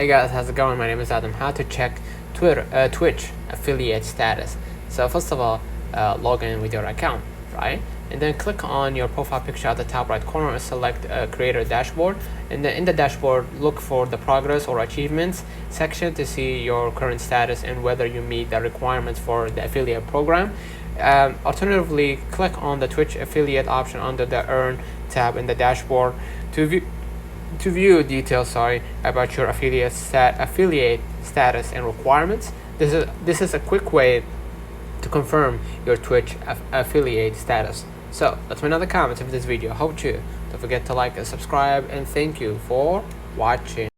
Hey guys, how's it going? My name is Adam. How to check Twitch affiliate status. So first of all, log in with your account, right? And then click on your profile picture at the top right corner and select Creator Dashboard. And then in the dashboard, look for the progress or achievements section to see your current status and whether you meet the requirements for the affiliate program. Alternatively, click on the Twitch affiliate option under the Earn tab in the dashboard to view details about your affiliate status and requirements. This is a quick way to confirm your Twitch affiliate status. So let me know in the comments of this video. Hope you don't forget to like and subscribe, and thank you for watching.